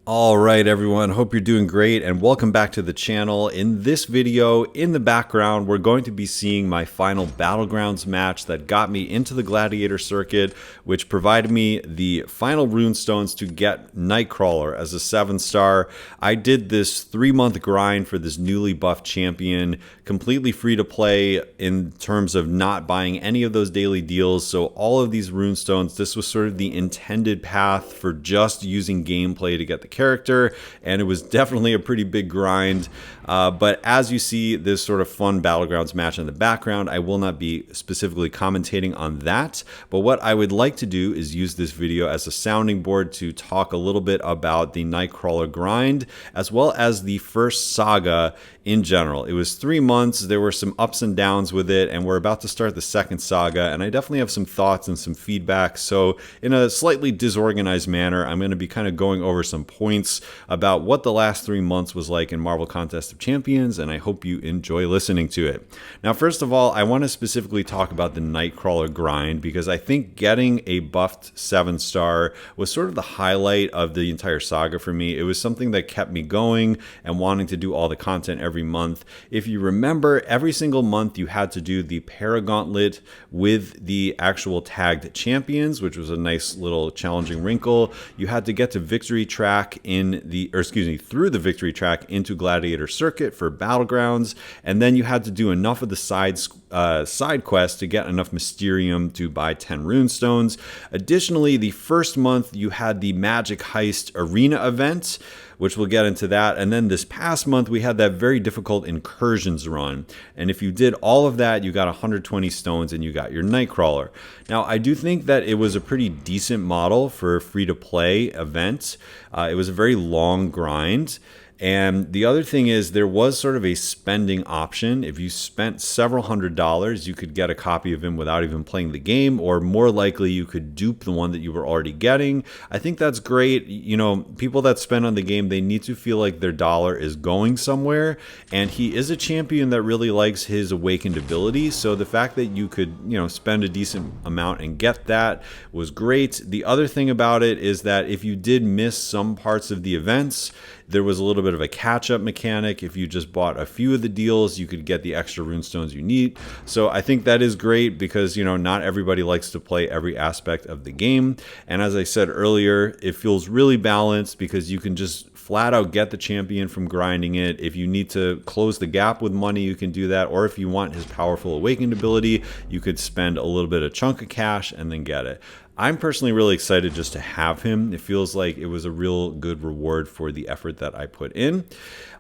All right, everyone. Hope you're doing great and welcome back to the channel. In this video, in the background, we're going to be seeing my final Battlegrounds match that got me into the Gladiator circuit, which provided me the final runestones to get Nightcrawler as a 7-star. I did this 3-month grind for this newly buffed champion, completely free to play in terms of not buying any of those daily deals. So all of these runestones, this was sort of the intended path for just using gameplay to get the character, and it was definitely a pretty big grind. But as you see this sort of fun Battlegrounds match in the background, I will not be specifically commentating on that. But what I would like to do is use this video as a sounding board to talk a little bit about the Nightcrawler grind, as well as the first Saga in general. It was 3 months, there were some ups and downs with it, and we're about to start the second Saga, and I definitely have some thoughts and some feedback. So in a slightly disorganized manner, I'm going to be kind of going over some points about what the last 3 months was like in Marvel Contest of Champions, and I hope you enjoy listening to it. Now, first of all, I want to specifically talk about the Nightcrawler grind, because I think getting a buffed 7-star was sort of the highlight of the entire saga for me. It was something that kept me going and wanting to do all the content every month. If you remember, every single month you had to do the Paragauntlet with the actual tagged champions, which was a nice little challenging wrinkle. You had to get to victory track through the victory track into Gladiator Circuit for Battlegrounds, and then you had to do enough of the side quests to get enough Mysterium to buy 10 runestones. Additionally, the first month you had the Magic Heist Arena event, which we'll get into that. And then this past month, we had that very difficult Incursions run. And if you did all of that, you got 120 stones and you got your Nightcrawler. Now, I do think that it was a pretty decent model for a free-to-play event. It was a very long grind. And the other thing is there was sort of a spending option. If you spent several $100s, you could get a copy of him without even playing the game, or more likely you could dupe the one that you were already getting. I think that's great. You know, people that spend on the game, they need to feel like their dollar is going somewhere. And he is a champion that really likes his awakened ability. So the fact that you could, spend a decent amount and get that was great. The other thing about it is that if you did miss some parts of the events, there was a little bit of a catch-up mechanic. If you just bought a few of the deals, you could get the extra runestones you need. So I think that is great because, not everybody likes to play every aspect of the game. And as I said earlier, it feels really balanced because you can just flat out get the champion from grinding it. If you need to close the gap with money, you can do that. Or if you want his powerful awakened ability, you could spend a little bit of chunk of cash and then get it. I'm personally really excited just to have him. It feels like it was a real good reward for the effort that I put in.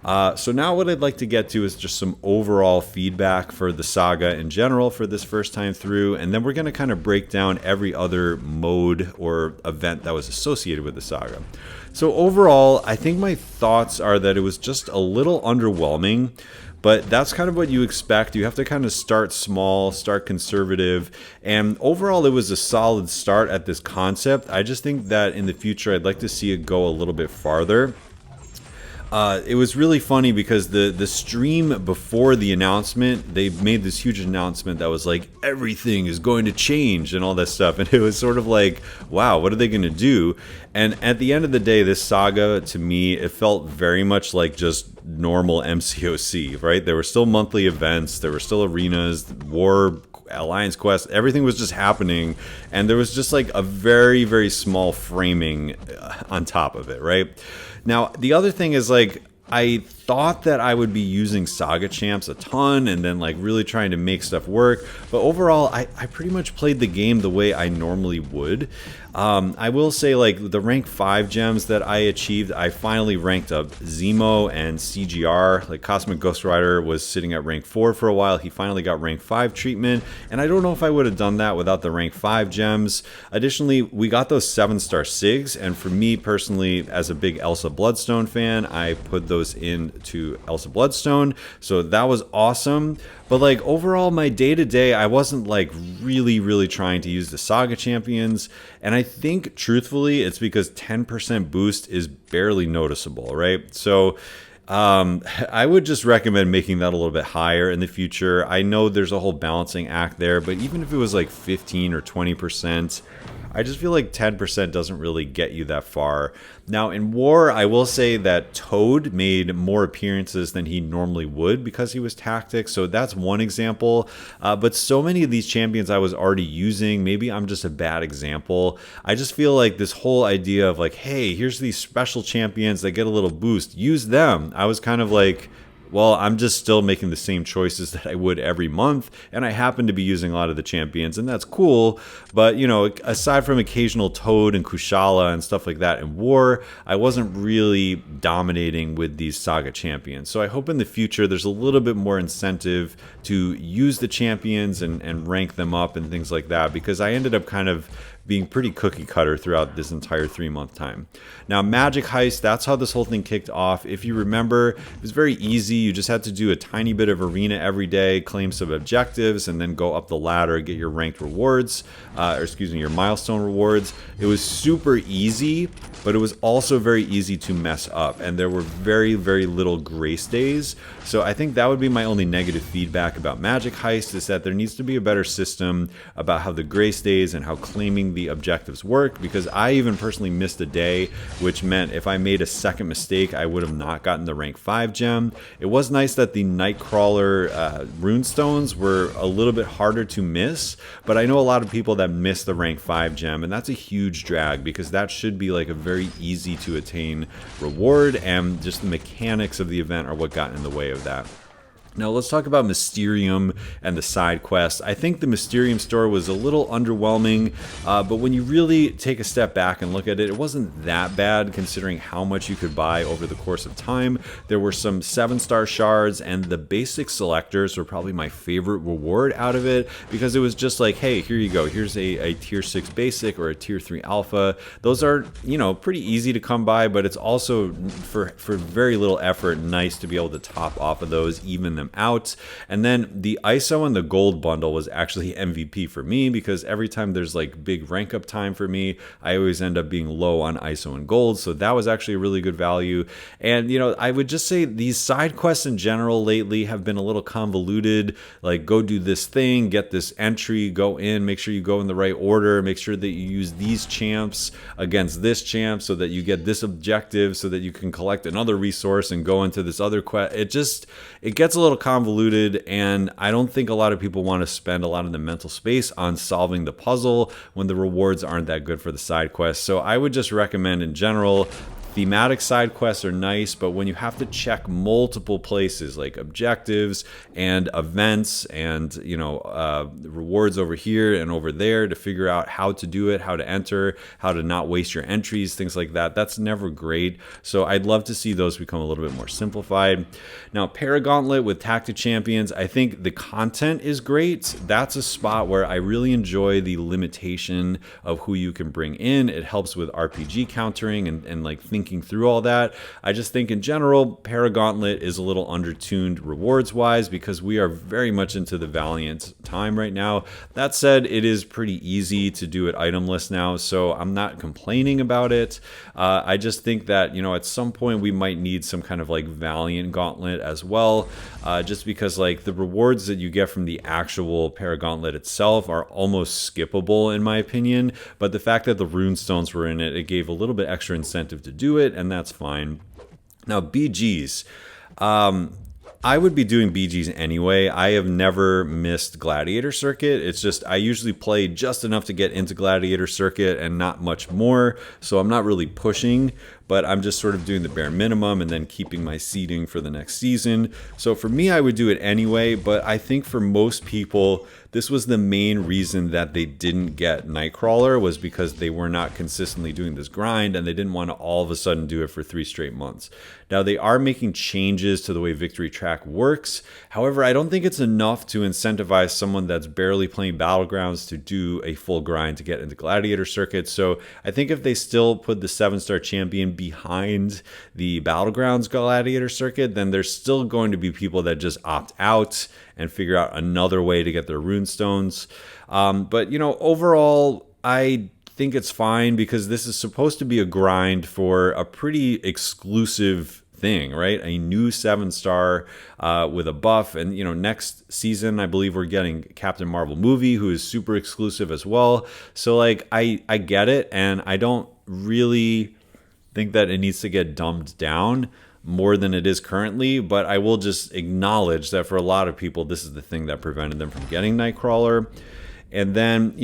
So now what I'd like to get to is just some overall feedback for the saga in general for this first time through, and then we're going to kind of break down every other mode or event that was associated with the saga. So overall, I think my thoughts are that it was just a little underwhelming. But that's kind of what you expect. You have to kind of start small, start conservative. And overall, it was a solid start at this concept. I just think that in the future, I'd like to see it go a little bit farther. It was really funny because the stream before the announcement, they made this huge announcement that was like, everything is going to change and all that stuff. And it was sort of like, wow, what are they going to do? And at the end of the day, this saga, to me, it felt very much like just normal MCOC, right? There were still monthly events, there were still arenas, war, Alliance Quest, everything was just happening, and there was just like a very, very small framing on top of it, right? Now, the other thing is, like, I thought that I would be using Saga Champs a ton and then like really trying to make stuff work, but overall I pretty much played the game the way I normally would. I will say, like, the rank 5 gems that I achieved, I finally ranked up Zemo and CGR. Like, Cosmic Ghost Rider was sitting at rank 4 for a while. He finally got rank 5 treatment, and I don't know if I would have done that without the rank 5 gems. Additionally, we got those 7-star SIGs, and for me personally, as a big Elsa Bloodstone fan, I put those into Elsa Bloodstone, so that was awesome. But like overall, my day-to-day, I wasn't like really trying to use the Saga champions. And I think truthfully, it's because 10% boost is barely noticeable, right? So I would just recommend making that a little bit higher in the future. I know there's a whole balancing act there, but even if it was like 15 or 20%, I just feel like 10% doesn't really get you that far. Now, in War, I will say that Toad made more appearances than he normally would because he was tactics, so that's one example. But so many of these champions I was already using, maybe I'm just a bad example. I just feel like this whole idea of like, hey, here's these special champions that get a little boost, use them. I was kind of like, well, I'm just still making the same choices that I would every month, and I happen to be using a lot of the champions, and that's cool. But, you know, aside from occasional Toad and Kushala and stuff like that in War, I wasn't really dominating with these Saga champions. So I hope in the future there's a little bit more incentive to use the champions and rank them up and things like that, because I ended up kind of being pretty cookie cutter throughout this entire 3-month time. Now, Magic Heist, that's how this whole thing kicked off. If you remember, it was very easy. You just had to do a tiny bit of arena every day, claim some objectives, and then go up the ladder, get your ranked rewards, your milestone rewards. It was super easy, but it was also very easy to mess up, and there were very, very little grace days. So I think that would be my only negative feedback about Magic Heist, is that there needs to be a better system about how the grace days and how claiming the objectives work, because I even personally missed a day, which meant if I made a second mistake, I would have not gotten the rank 5 gem. It was nice that the Nightcrawler runestones were a little bit harder to miss, but I know a lot of people that miss the rank 5 gem, and that's a huge drag, because that should be like a very easy to attain reward, and just the mechanics of the event are what got in the way of that. Now let's talk about Mysterium and the side quest. I think the Mysterium store was a little underwhelming, but when you really take a step back and look at it, it wasn't that bad considering how much you could buy over the course of time. There were some 7-star shards, and the basic selectors were probably my favorite reward out of it, because it was just like, hey, here you go. Here's a tier 6 basic or a tier 3 alpha. Those are, you know, pretty easy to come by, but it's also for very little effort nice to be able to top off of those, even them out. And then the ISO and the gold bundle was actually MVP for me, because every time there's like big rank up time for me, I always end up being low on ISO and gold. So that was actually a really good value. And, you know, I would just say these side quests in general lately have been a little convoluted. Like, go do this thing, get this entry, go in, make sure you go in the right order, make sure that you use these champs against this champ so that you get this objective, so that you can collect another resource and go into this other quest. It gets a little convoluted, and I don't think a lot of people want to spend a lot of the mental space on solving the puzzle when the rewards aren't that good for the side quests. So I would just recommend in general, thematic side quests are nice, but when you have to check multiple places like objectives and events and, you know, rewards over here and over there to figure out how to do it, how to enter, how to not waste your entries, things like that, that's never great. So I'd love to see those become a little bit more simplified. Now, Paragauntlet with Tactic Champions, I think the content is great. That's a spot where I really enjoy the limitation of who you can bring in. It helps with RPG countering and like thinking through all that. I just think in general, Paragauntlet is a little undertuned rewards wise, because we are very much into the Valiant time right now. That said, it is pretty easy to do it itemless now, so I'm not complaining about it. I just think that, you know, at some point we might need some kind of like Valiant Gauntlet as well, just because like the rewards that you get from the actual Paragauntlet itself are almost skippable in my opinion, but the fact that the runestones were in it, it gave a little bit extra incentive to do it, and that's fine. Now, BGs. I would be doing BGs anyway. I have never missed Gladiator Circuit. It's just I usually play just enough to get into Gladiator Circuit and not much more, so I'm not really pushing, but I'm just sort of doing the bare minimum and then keeping my seeding for the next season. So for me, I would do it anyway, but I think for most people, this was the main reason that they didn't get Nightcrawler, was because they were not consistently doing this grind and they didn't want to all of a sudden do it for 3 straight months. Now, they are making changes to the way Victory Track works. However, I don't think it's enough to incentivize someone that's barely playing Battlegrounds to do a full grind to get into Gladiator Circuit. So I think if they still put the 7-star champion behind the Battlegrounds Gladiator Circuit, then there's still going to be people that just opt out and figure out another way to get their runestones. But, you know, overall, I think it's fine, because this is supposed to be a grind for a pretty exclusive thing, right? A new 7-star with a buff. And, next season, I believe we're getting Captain Marvel movie, who is super exclusive as well. So, like, I get it. And I don't really think that it needs to get dumbed down more than it is currently, but I will just acknowledge that for a lot of people, this is the thing that prevented them from getting Nightcrawler. And then,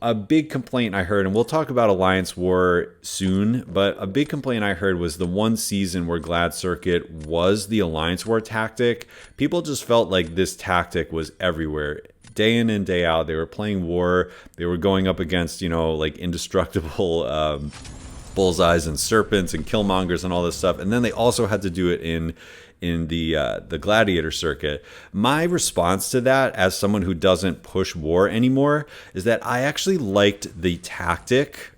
a big complaint I heard, and we'll talk about Alliance War soon, but a big complaint I heard was the one season where Glad Circuit was the Alliance War tactic. People just felt like this tactic was everywhere. Day in and day out, they were playing war. They were going up against, like indestructible bullseyes and serpents and killmongers and all this stuff. And then they also had to do it in the gladiator circuit. My response to that, as someone who doesn't push war anymore, is that I actually liked the tactic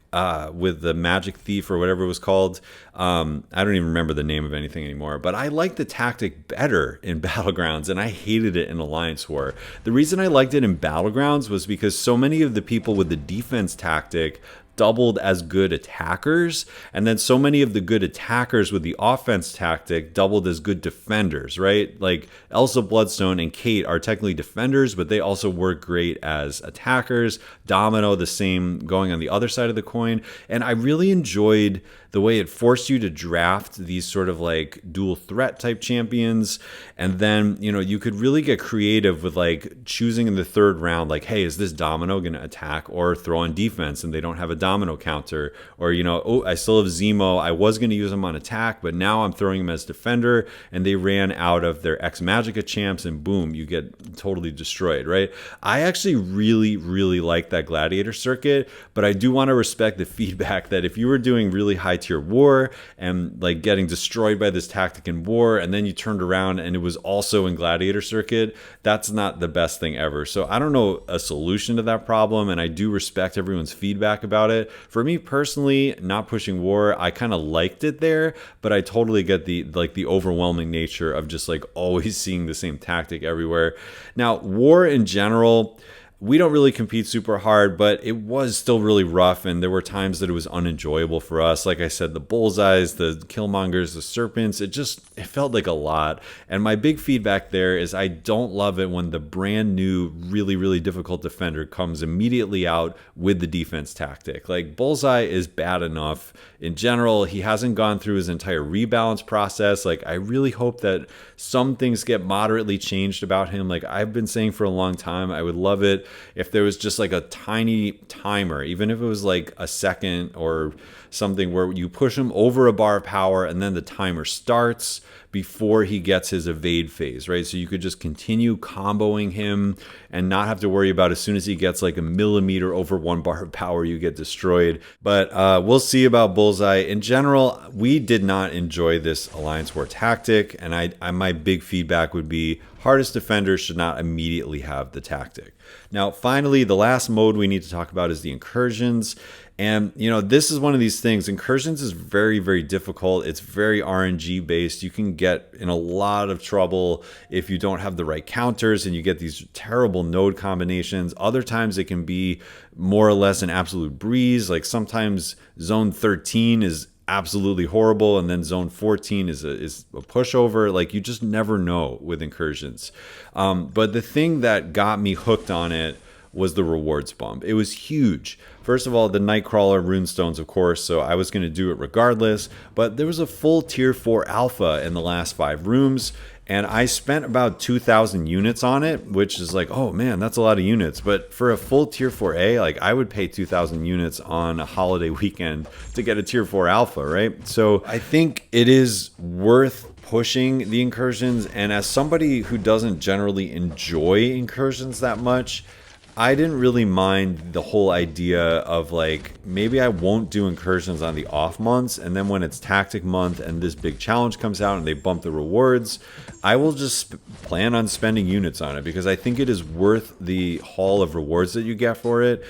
with the magic thief or whatever it was called. I don't even remember the name of anything anymore, but I liked the tactic better in Battlegrounds, and I hated it in Alliance War. The reason I liked it in Battlegrounds was because so many of the people with the defense tactic doubled as good attackers, and then so many of the good attackers with the offense tactic doubled as good defenders, right? Like Elsa Bloodstone and Kate are technically defenders, but they also work great as attackers. Domino, the same, going on the other side of the coin. And I really enjoyed the way it forced you to draft these sort of like dual threat type champions. And then, you could really get creative with like choosing in the third round, like, hey, is this Domino going to attack or throw on defense? And they don't have a Domino counter. Or, oh, I still have Zemo. I was going to use him on attack, but now I'm throwing him as defender. And they ran out of their X-Magica champs, and boom, you get totally destroyed, right? I actually really, really like that gladiator circuit, but I do want to respect the feedback that if you were doing really high tier war and like getting destroyed by this tactic in war, and then you turned around and it was also in gladiator circuit, that's not the best thing ever. So I don't know a solution to that problem, and I do respect everyone's feedback about it. For me personally, not pushing war, I kind of liked it there, but I totally get the overwhelming nature of just like always seeing the same tactic everywhere. Now, war in general, we don't really compete super hard, but it was still really rough, and there were times that it was unenjoyable for us. Like I said, the bullseyes, the killmongers, the serpents, it felt like a lot. And my big feedback there is I don't love it when the brand new, really, really difficult defender comes immediately out with the defense tactic. Like, Bullseye is bad enough. In general, he hasn't gone through his entire rebalance process. Like, I really hope that some things get moderately changed about him. Like I've been saying for a long time, I would love it if there was just like a tiny timer, even if it was like a second or something, where you push him over a bar of power and then the timer starts before he gets his evade phase, right? So you could just continue comboing him and not have to worry about as soon as he gets like a millimeter over 1 bar of power, you get destroyed. But we'll see about Bullseye. In general, we did not enjoy this Alliance War tactic, and my big feedback would be hardest defenders should not immediately have the tactic. Now, finally, the last mode we need to talk about is the incursions. And, this is one of these things. Incursions is very, very difficult. It's very RNG based. You can get in a lot of trouble if you don't have the right counters and you get these terrible node combinations. Other times it can be more or less an absolute breeze. Like sometimes zone 13 is absolutely horrible, and then zone 14 is a pushover. Like, you just never know with incursions. But the thing that got me hooked on it was the rewards bump. It was huge. First of all, the Nightcrawler runestones, of course, so I was going to do it regardless, but there was a full tier 4 alpha in the last 5 rooms, and I spent about 2,000 units on it, which is like, oh man, that's a lot of units. But for a full tier 4A, like, I would pay 2,000 units on a holiday weekend to get a tier 4 alpha, right? So I think it is worth pushing the incursions, and as somebody who doesn't generally enjoy incursions that much, I didn't really mind the whole idea of like, maybe I won't do incursions on the off months, and then when it's tactic month and this big challenge comes out and they bump the rewards, I will just plan on spending units on it, because I think it is worth the haul of rewards that you get for it.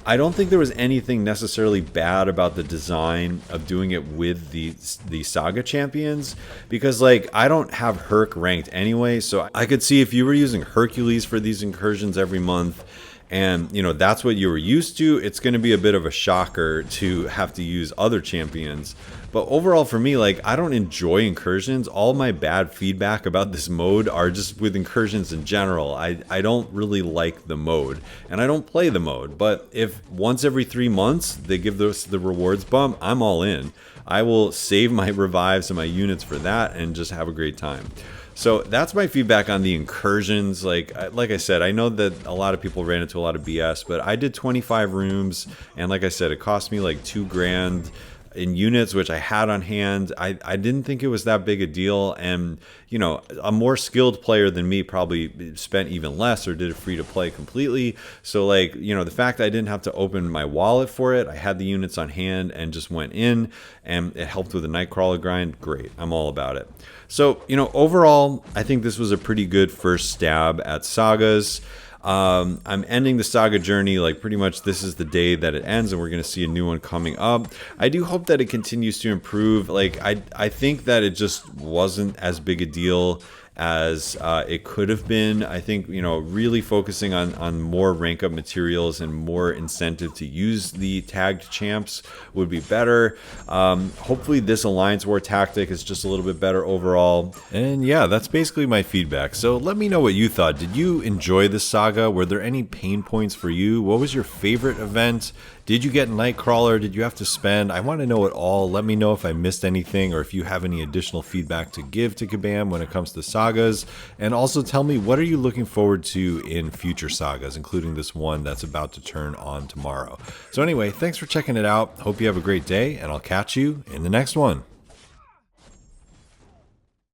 I don't think there was anything necessarily bad about the design of doing it with the Saga champions, because like, I don't have Herc ranked anyway, so I could see if you were using Hercules for these incursions every month, and you know that's what you were used to, it's going to be a bit of a shocker to have to use other champions. But overall for me, like, I don't enjoy incursions. All my bad feedback about this mode are just with incursions in general. I don't really like the mode, and I don't play the mode. But if once every 3 months they give us the rewards bump, I'm all in. I will save my revives and my units for that and just have a great time. So that's my feedback on the incursions. Like I said, I know that a lot of people ran into a lot of BS, but I did 25 rooms, and like I said, it cost me like $2,000 in units, which I had on hand. I didn't think it was that big a deal, and you know, a more skilled player than me probably spent even less or did it free to play completely. So like, you know, the fact that I didn't have to open my wallet for it, I had the units on hand and just went in, and it helped with the Nightcrawler grind. Great, I'm all about it. So, you know, overall, I think this was a pretty good first stab at Sagas. I'm ending the Saga journey, like pretty much this is the day that it ends, and we're going to see a new one coming up. I do hope that it continues to improve. Like, I think that it just wasn't as big a deal as it could have been. I think, you know, really focusing on more rank up materials and more incentive to use the tagged champs would be better. Hopefully this Alliance War tactic is just a little bit better overall. And yeah, that's basically my feedback. So let me know what you thought. Did you enjoy this saga? Were there any pain points for you? What was your favorite event? Did you get Nightcrawler? Did you have to spend? I want to know it all. Let me know if I missed anything, or if you have any additional feedback to give to Kabam when it comes to sagas. And also tell me, what are you looking forward to in future sagas, including this one that's about to turn on tomorrow. So anyway, thanks for checking it out. Hope you have a great day, and I'll catch you in the next one.